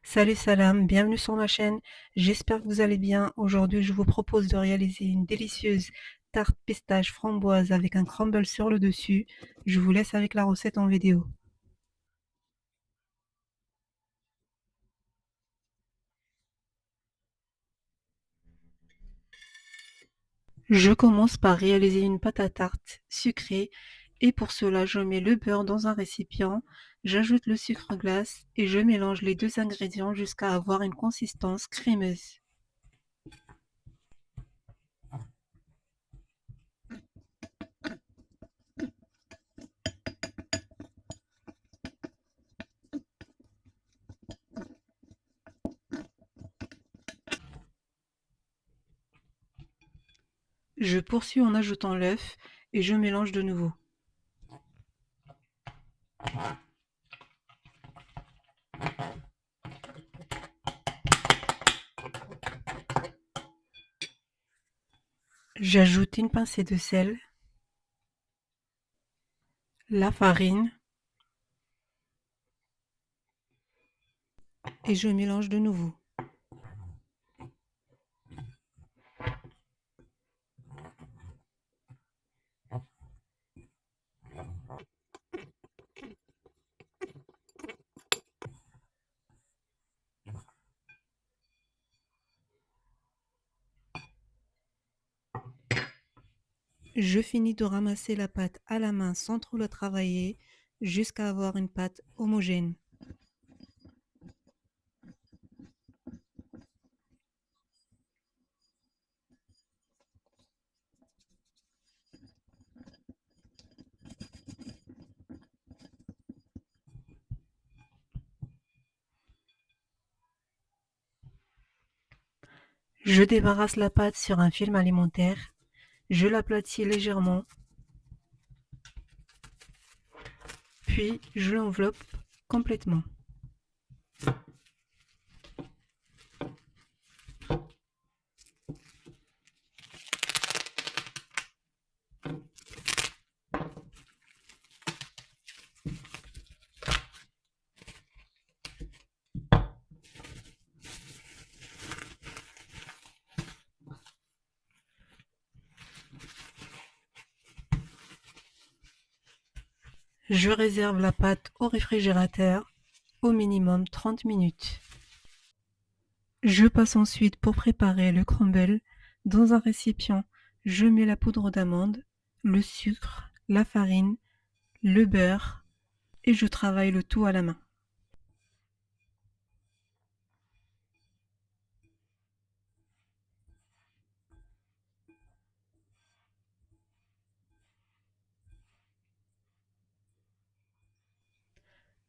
Salut Salam, bienvenue sur ma chaîne. J'espère que vous allez bien. Aujourd'hui, je vous propose de réaliser une délicieuse tarte pistache framboise avec un crumble sur le dessus. Je vous laisse avec la recette en vidéo. Je commence par réaliser une pâte à tarte sucrée et pour cela, je mets le beurre dans un récipient, j'ajoute le sucre glace et je mélange les deux ingrédients jusqu'à avoir une consistance crémeuse. Je poursuis en ajoutant l'œuf et je mélange de nouveau. J'ajoute une pincée de sel, la farine et je mélange de nouveau. Je finis de ramasser la pâte à la main sans trop la travailler jusqu'à avoir une pâte homogène. Je débarrasse la pâte sur un film alimentaire, je l'aplatis légèrement, puis je l'enveloppe complètement. Je réserve la pâte au réfrigérateur, au minimum 30 minutes. Je passe ensuite pour préparer le crumble. Dans un récipient, je mets la poudre d'amande, le sucre, la farine, le beurre et je travaille le tout à la main.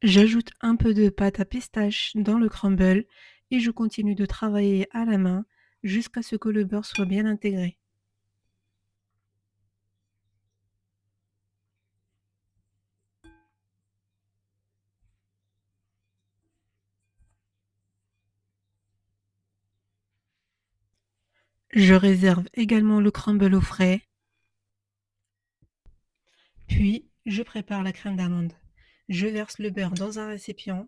J'ajoute un peu de pâte à pistache dans le crumble et je continue de travailler à la main jusqu'à ce que le beurre soit bien intégré. Je réserve également le crumble au frais, puis je prépare la crème d'amande. Je verse le beurre dans un récipient,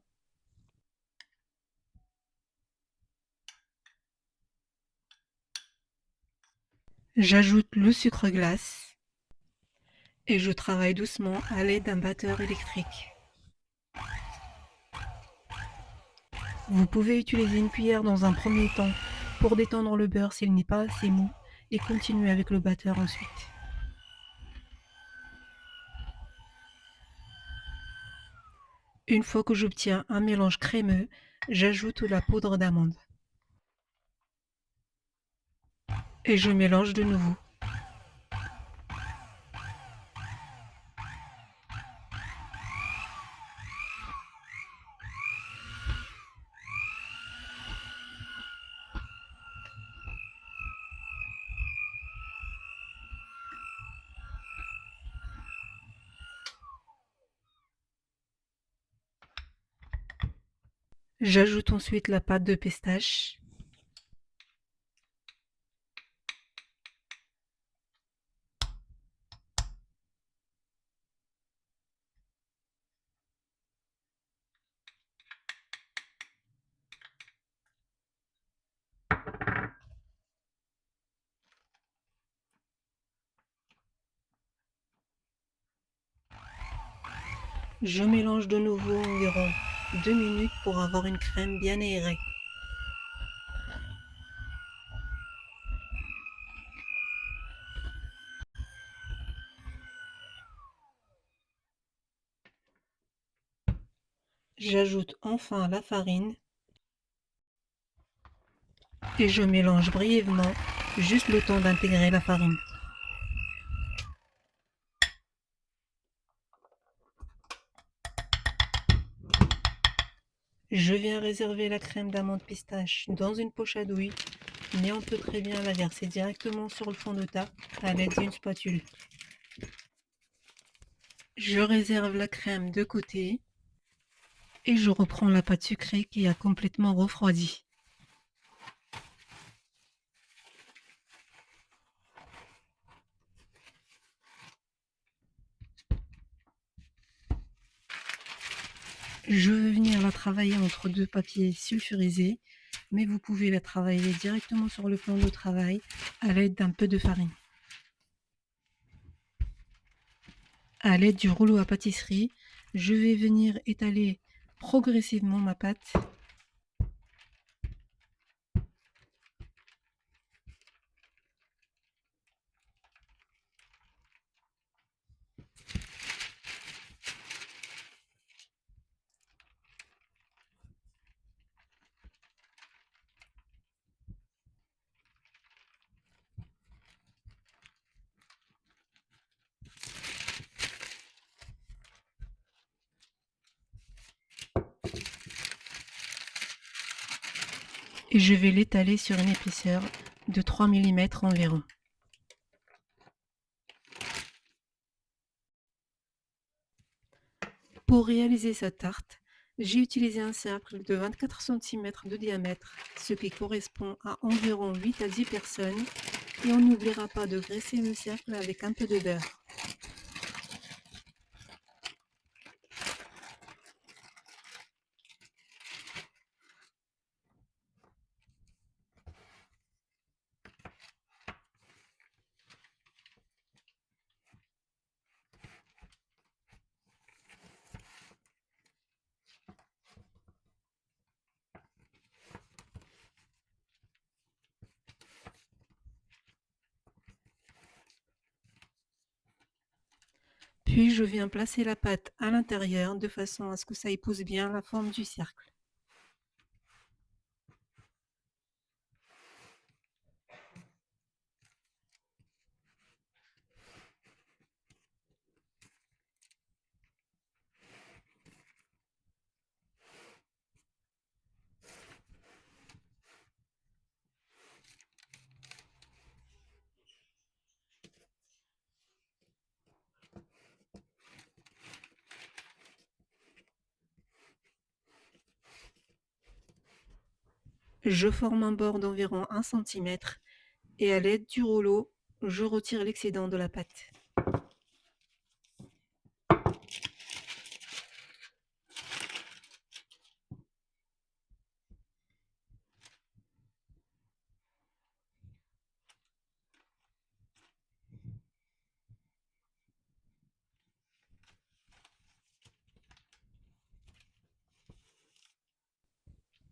j'ajoute le sucre glace et je travaille doucement à l'aide d'un batteur électrique. Vous pouvez utiliser une cuillère dans un premier temps pour détendre le beurre s'il n'est pas assez mou et continuer avec le batteur ensuite. Une fois que j'obtiens un mélange crémeux, j'ajoute la poudre d'amande et je mélange de nouveau. J'ajoute ensuite la pâte de pistache. Je mélange de nouveau environ 2 minutes pour avoir une crème bien aérée. J'ajoute enfin la farine et je mélange brièvement, juste le temps d'intégrer la farine. Je viens réserver la crème d'amande pistache dans une poche à douille, mais on peut très bien la verser directement sur le fond de tarte à l'aide d'une spatule. Je réserve la crème de côté et je reprends la pâte sucrée qui a complètement refroidi. Je veux venir la travailler entre deux papiers sulfurisés, mais vous pouvez la travailler directement sur le plan de travail à l'aide d'un peu de farine. À l'aide du rouleau à pâtisserie, je vais venir étaler progressivement ma pâte. Et je vais l'étaler sur une épaisseur de 3 mm environ. Pour réaliser cette tarte, j'ai utilisé un cercle de 24 cm de diamètre, ce qui correspond à environ 8 à 10 personnes, et on n'oubliera pas de graisser le cercle avec un peu de beurre. Puis je viens placer la pâte à l'intérieur de façon à ce que ça épouse bien la forme du cercle. Je forme un bord d'environ 1 cm et à l'aide du rouleau, je retire l'excédent de la pâte.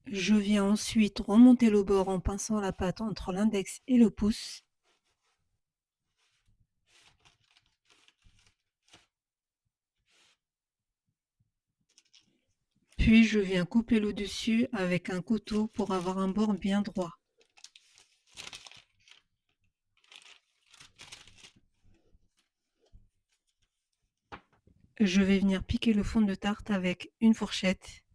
Je viens ensuite remonter le bord en pinçant la pâte entre l'index et le pouce. Puis je viens couper le dessus avec un couteau pour avoir un bord bien droit. Je vais venir piquer le fond de tarte avec une fourchette.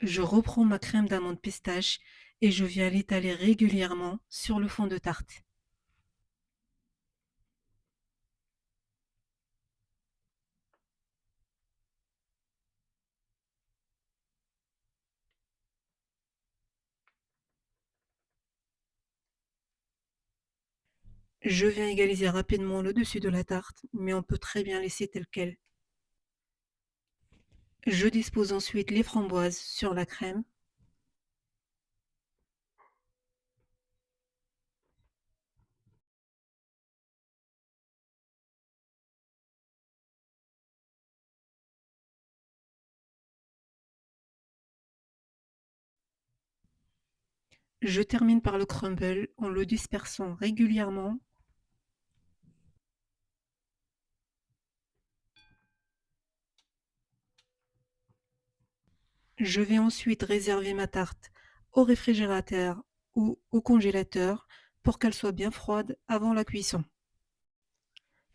Je reprends ma crème d'amande pistache et je viens l'étaler régulièrement sur le fond de tarte. Je viens égaliser rapidement le dessus de la tarte, mais on peut très bien laisser tel quel. Je dispose ensuite les framboises sur la crème. Je termine par le crumble en le dispersant régulièrement. Je vais ensuite réserver ma tarte au réfrigérateur ou au congélateur pour qu'elle soit bien froide avant la cuisson.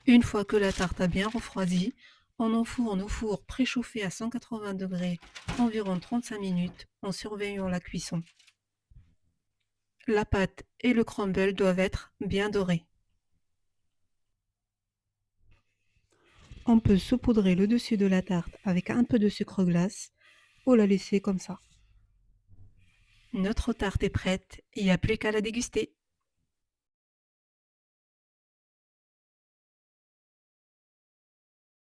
Une fois que la tarte a bien refroidi, on enfourne au four préchauffé à 180 degrés environ 35 minutes en surveillant la cuisson. La pâte et le crumble doivent être bien dorés. On peut saupoudrer le dessus de la tarte avec un peu de sucre glace ou la laisser comme ça. Notre tarte est prête, il n'y a plus qu'à la déguster.